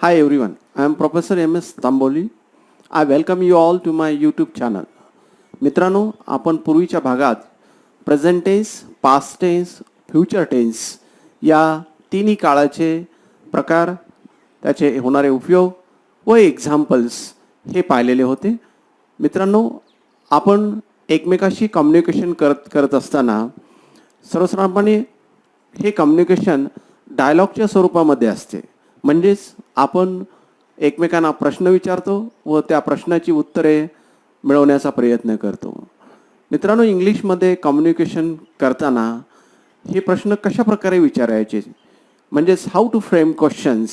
Hi everyone, I am Professor M.S. Tamboli. I welcome you all to my YouTube channel. मित्रांनो, आपण पूर्वीच्या भागात present tense, past tense, future tense या तिन्ही काळाचे प्रकार, त्याचे होणारे उपयोग व एक्झाम्पल्स हे पाहिलेले होते. मित्रांनो, आपण एकमेकाशी कम्युनिकेशन करत असताना सर्वसाधारणपणे हे कम्युनिकेशन डायलॉगच्या स्वरूपामध्ये असते. म्हणजेच आपण एकमेकांना प्रश्न विचारतो व त्या प्रश्नाची उत्तरे मिळवण्याचा प्रयत्न करतो. मित्रांनो, इंग्लिशमध्ये कम्युनिकेशन करताना हे प्रश्न कशा प्रकारे विचारायचे, म्हणजेच हाऊ टू फ्रेम क्वेश्चन्स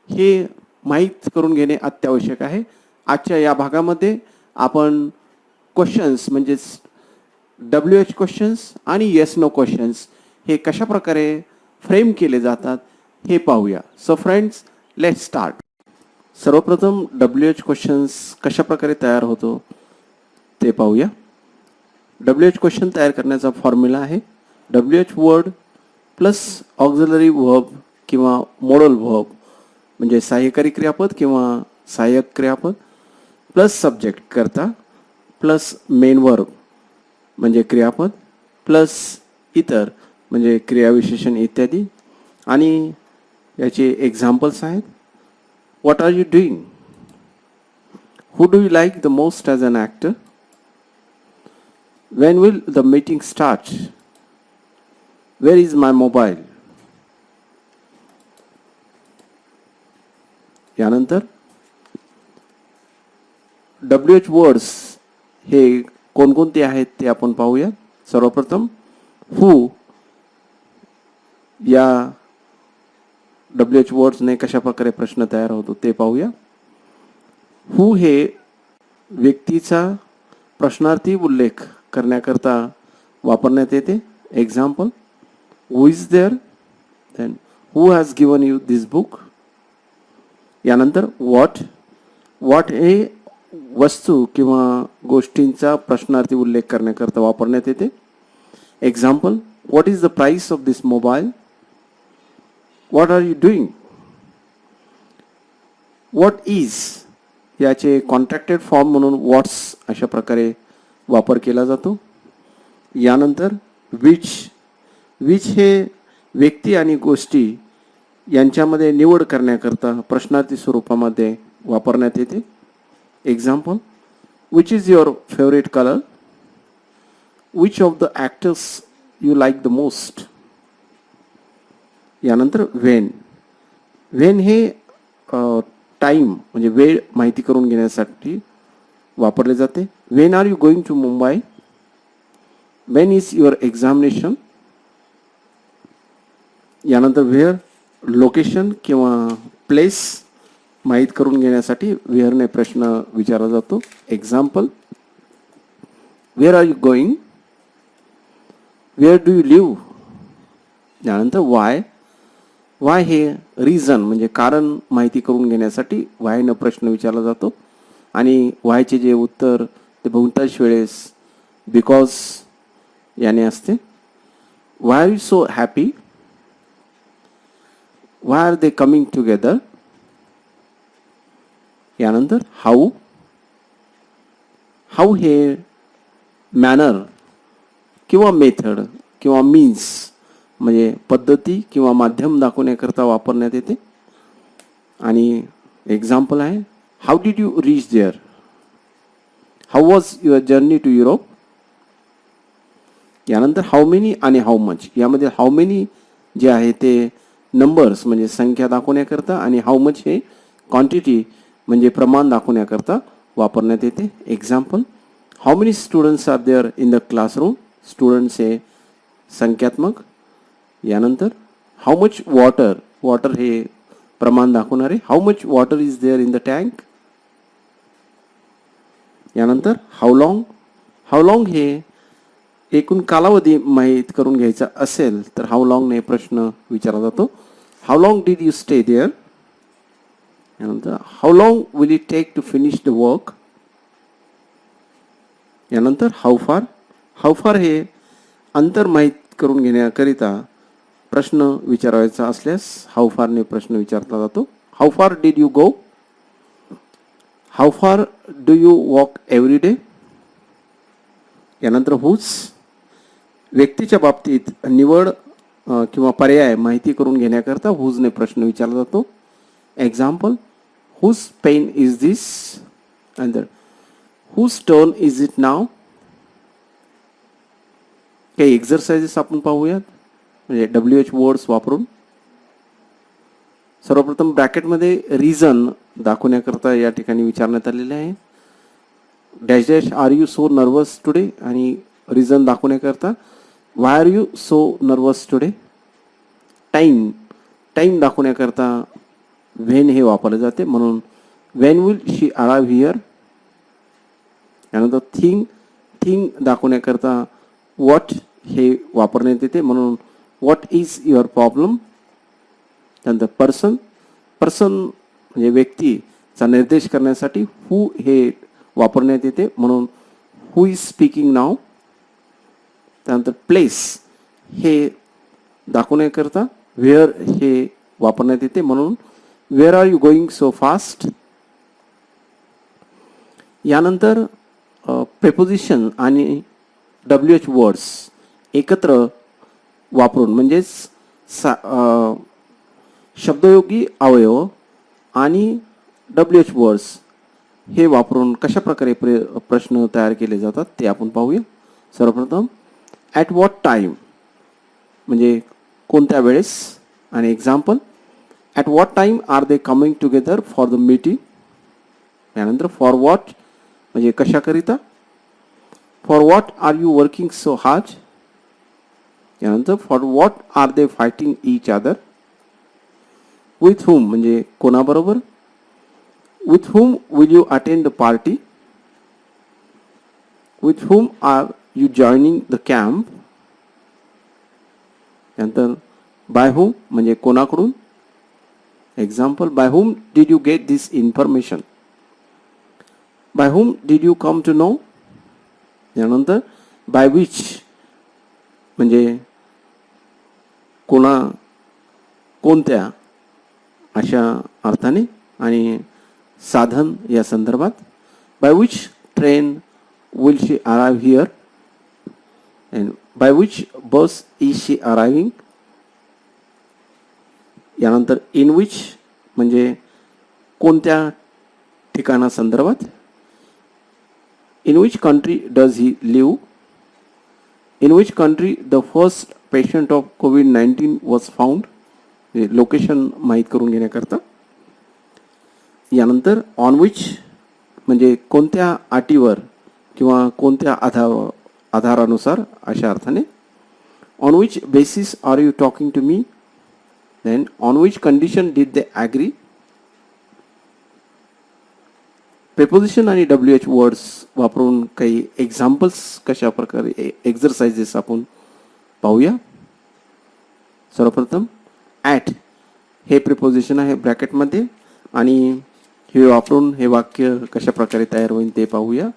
हे माहीत करून घेणे अत्यावश्यक आहे. आजच्या या भागामध्ये आपण क्वेश्चन्स म्हणजेच WH क्वेश्चन्स आणि येस नो क्वेश्चन्स हे कशा प्रकारे फ्रेम केले जातात हे पाहूया. So friends, let's start. सर्वप्रथम WH क्वेश्चन्स कशा प्रकारे तयार होतो ते पाहूया. WH क्वेश्चन तयार करण्याचा फॉर्म्युला आहे WH word plus auxiliary verb किंवा मोडल वर्ब म्हणजे सहाय्यकारी क्रियापद किंवा सहाय्यक क्रियापद प्लस सब्जेक्ट करता प्लस मेन वर्ब म्हणजे क्रियापद प्लस इतर म्हणजे क्रियाविशेषण इत्यादी. आणि याचे एक्झाम्पल्स आहेत. What are you doing? Who do you like the most as an actor? When will the meeting start? Where is my mobile? यानंतर WH वर्ड्स हे कोणकोणते आहेत ते आपण पाहूया. सर्वप्रथम हू या WH वर्ड्सने कशा प्रकारे प्रश्न तयार होतो ते पाहूया. हू हे व्यक्तीचा प्रश्नार्थी उल्लेख करण्याकरता वापरण्यात येते. Example, who is there? Then who has given you this book? यानंतर व्हॉट हे वस्तू किंवा गोष्टींचा प्रश्नार्थी उल्लेख करण्याकरता वापरण्यात येते. Example, what is the price of this mobile? What are you doing? What is याचे कॉन्ट्रॅक्टेड फॉर्म म्हणून व्हॉट्स अशा प्रकारे वापर केला जातो. यानंतर विच हे व्यक्ती आणि गोष्टी यांच्यामध्ये निवड करण्याकरता प्रश्नार्थी स्वरूपामध्ये वापरण्यात येते. Example, which is your favourite colour? Which of the actors you like the most? यानंतर वेन हे टाईम म्हणजे वेळ माहिती करून घेण्यासाठी वापरले जाते. When are you going to Mumbai? When is your examination? यानंतर वेअर लोकेशन किंवा प्लेस माहीत करून घेण्यासाठी वेअरने प्रश्न विचारला जातो. Example, where are you going? Where do you live? यानंतर वाय हे रिझन म्हणजे कारण माहिती करून घेण्यासाठी वायनं प्रश्न विचारला जातो. आणि वायचे जे उत्तर ते बहुतांश वेळेस बिकॉज याने असते. Why are you so happy? Why are they coming together? यानंतर हाऊ हे मॅनर किंवा मेथड किंवा मीन्स म्हणजे पद्धती किंवा माध्यम दाखवण्याकरता वापरण्यात येते. आणि एक्झाम्पल आहे, how did you reach there? How was your journey to Europe? यानंतर हाऊ मेनी आणि हाऊ मच यामध्ये हाऊ मेनी जे आहे ते नंबर्स म्हणजे संख्या दाखवण्याकरता आणि हाऊ मच हे क्वांटिटी म्हणजे प्रमाण दाखवण्याकरता वापरण्यात येते. Example, how many students are there in the classroom? Students हे संख्यात्मक. यानंतर हाऊ मच वॉटर हे प्रमाण दाखवणारे. How much water is there in the tank? यानंतर हाऊ लॉंग हे एकूण कालावधी माहीत करून घ्यायचा असेल तर हाऊ लॉंगने प्रश्न विचारला जातो. How long did you stay there? यानंतर how long will it take to finish the work? यानंतर हाऊ फार हे अंतर माहीत करून घेण्याकरिता प्रश्न विचारायचा असल्यास हाऊ फारने प्रश्न विचारला जातो. हाऊ फार डिड यू गो, हाऊ फार do you walk every day. यानंतर हुज, व्यक्तीच्या बाबतीत निवड किंवा पर्याय माहिती करून घेण्याकरता हुजने प्रश्न विचारला जातो. Example, whose pen is this, नंतर whose turn is it now. काही एक्झरसाइजेस आपण पाहूयात म्हणजे WH वर्ड्स वापरून. सर्वप्रथम ब्रॅकेटमध्ये रिझन दाखवण्याकरता या ठिकाणी विचारण्यात आलेले आहे. Dash dash are you so nervous today, आणि रिझन दाखवण्याकरता why are you so nervous today. Time, time दाखवण्याकरता व्हेन हे वापरले जाते, म्हणून when will she arrive here. यानंतर थिंग, थिंग दाखवण्याकरता व्हॉट हे वापरण्यात येते, म्हणून व्हॉट इज युअर प्रॉब्लेम. त्यानंतर पर्सन, पर्सन म्हणजे व्यक्तीचा निर्देश करण्यासाठी हू हे वापरण्यात येते, म्हणून हू इज स्पीकिंग नाव. त्यानंतर प्लेस हे दाखवण्याकरता वेअर हे वापरण्यात येते, म्हणून wear are you going so fast. यानंतर प्रेपोजिशन आणि WH वर्ड्स एकत्र वापरून म्हणजेच शब्दयोगी अवयव आणि WH वर्ड्स हे वापरून कशा प्रकारे प्रश्न तयार केले जातात ते आपण पाहूया. सर्वप्रथम ॲट व्हॉट टाईम म्हणजे कोणत्या वेळेस, आणि example, at what time are they coming together for the meeting. यानंतर फॉर व्हॉट म्हणजे कशाकरिता, for what are you working so hard. यानंतर for what are they fighting each other. With whom म्हणजे कोणाबरोबर, with whom will you attend the party, with whom are you joining the camp. यानंतर by whom म्हणजे कोणाकडून, example, by whom did you get this information, by whom did you come to know. यानंतर by which म्हणजे कोणत्या अशा अर्थाने, आणि साधन या संदर्भात. By which train will she arrive here, and by which bus is she arriving. यानंतर इन विच म्हणजे कोणत्या ठिकाणासंदर्भात. In which country does he live, in which country the first patient of COVID-19 was found. Location माहीत करून घेण्याकरता. यानंतर on which म्हणजे कोणत्या अटीवर किंवा कोणत्या आधारानुसार अशा अर्थाने. On which basis are you talking to me, then on which condition did they agree. Preposition आणि WH वर्ड्स वापरून काही एक्झाम्पल्स कशा प्रकारे एक्झरसाइजेस आपण पाहूया. सर्वप्रथम ॲट हे प्रिपोजिशन आहे ब्रॅकेटमध्ये, आणि हे वापरून हे वाक्य कशा प्रकारे तयार होईल ते पाहूया.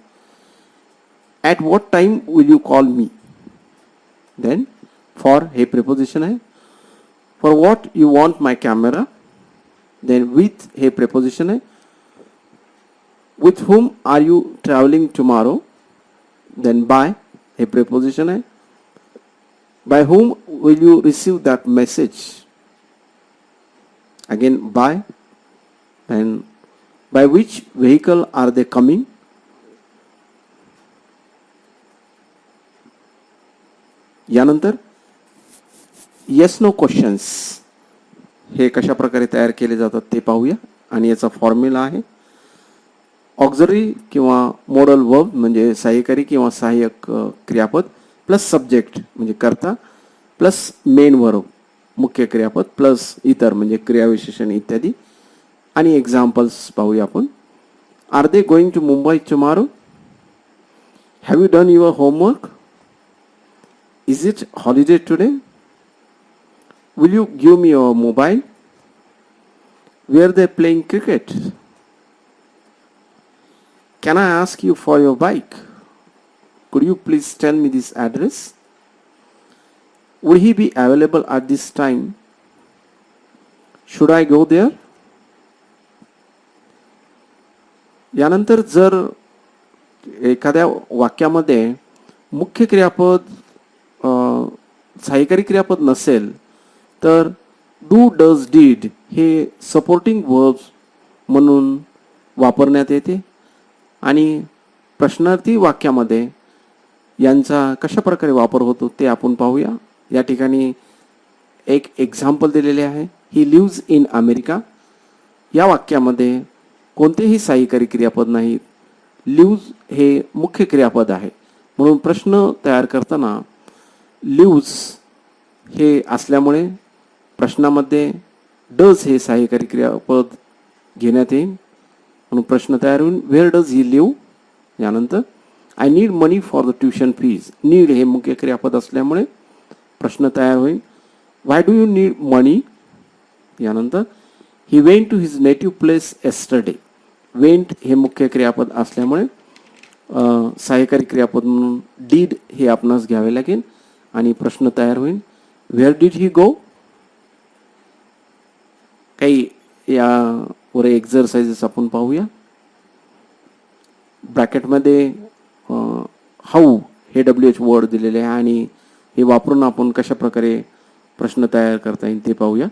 At what time will you call me. Then for हे प्रिपोजिशन आहे. For what you want my camera. Then with हे प्रिपोजिशन आहे. With whom are you travelling tomorrow. Then by हे प्रिपोजिशन आहे. By whom will you receive that message. Again by, and by which vehicle are they coming. यानंतर yes no questions हे कशा प्रकारे तयार केले जातात ते पाहूया, आणि याचा फॉर्म्युला आहे. ऑक्झरी किंवा मोडल वर्ब म्हणजे सहाय्यकारी किंवा सहाय्यक क्रियापद प्लस सब्जेक्ट म्हणजे कर्ता प्लस मेन वर्ब मुख्य क्रियापद प्लस इतर म्हणजे क्रियाविशेषण इत्यादी. आणि एक्झाम्पल्स पाहूया आपण. Are they going to Mumbai tomorrow. Have you done your homework. Is it holiday today. Will you give me your mobile. Were they playing cricket. Can I ask you for your bike. Could you please tell me this address. Would he be available at this time? Should I go there? यानंतर जर एखाद्या वाक्यामध्ये मुख्य क्रियापद सहाय्यकारी क्रियापद नसेल तर डू डज डीड हे सपोर्टिंग वर्ब्स म्हणून वापरण्यात येते आणि प्रश्नार्थी वाक्यामध्ये यांचा कशा प्रकारे वापर होतो ते आपण पाहूया. या ठिकाणी एक एक्झाम्पल दिलेले आहे. ही लिव्ज इन अमेरिका. या वाक्यामध्ये कोणतेही सहाय्यकारी क्रियापद नाही. लिव्ज हे मुख्य क्रियापद आहे म्हणून प्रश्न तयार करताना लिव्ज हे असल्यामुळे प्रश्नामध्ये डज हे सहाय्यकारी क्रियापद घेण्यात येईल म्हणून प्रश्न तयार होईल. Where does he live. यानंतर I need money for the tuition fees. Need हे मुख्य क्रियापद असल्यामुळे प्रश्न तयार होईल. Why do you need money. यानंतर he went to his native place yesterday. Went हे मुख्य क्रियापद असल्यामुळे सहाय्यकारी क्रियापद म्हणून डीड हे आपणास घ्यावे लागेल आणि प्रश्न तयार होईल. वेअर डीड ही गो. काही यावर एक्झरसाइजेस आपण पाहूया. ब्रॅकेटमध्ये हाऊ हे WH वर्ड दिलेले आहे आणि हे वापरून आपण कशा प्रकारे प्रश्न तयार करता येईल ते पाहूया.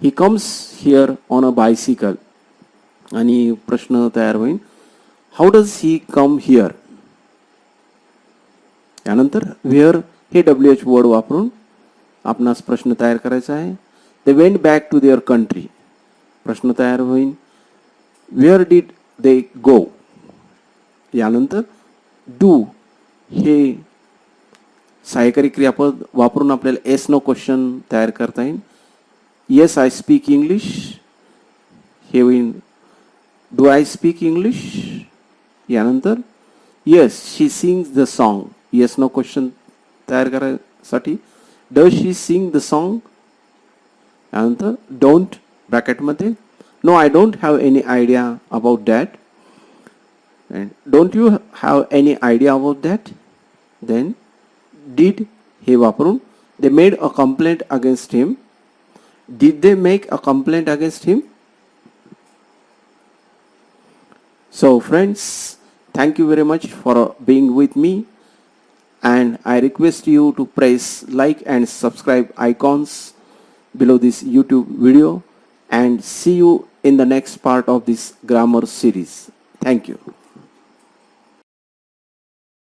He comes here on a bicycle आणि प्रश्न तयार होईल. How does he come here. यानंतर वेअर हे WH वर्ड वापरून आपणास प्रश्न तयार करायचा आहे. They went back to their country. प्रश्न तयार होईल. Where did they go. यानंतर डू हे सहाय्यकारी क्रियापद वापरून आपल्याला एस नो क्वेश्चन तयार करता येईल. येस आय स्पीक इंग्लिश हे होईल डू आय स्पीक इंग्लिश. यानंतर yes she sings the song. Yes no question तयार करायसाठी does she sing the song. यानंतर डोंट ब्रॅकेटमध्ये no I don't have any idea about that. and don't you have any idea about that. Then did हे वापरून they made a complaint against him. Did they make a complaint against him. So friends, thank you very much for being with me and I request you to press like and subscribe icons below this YouTube video and see you in the next part of this grammar series. Thank you.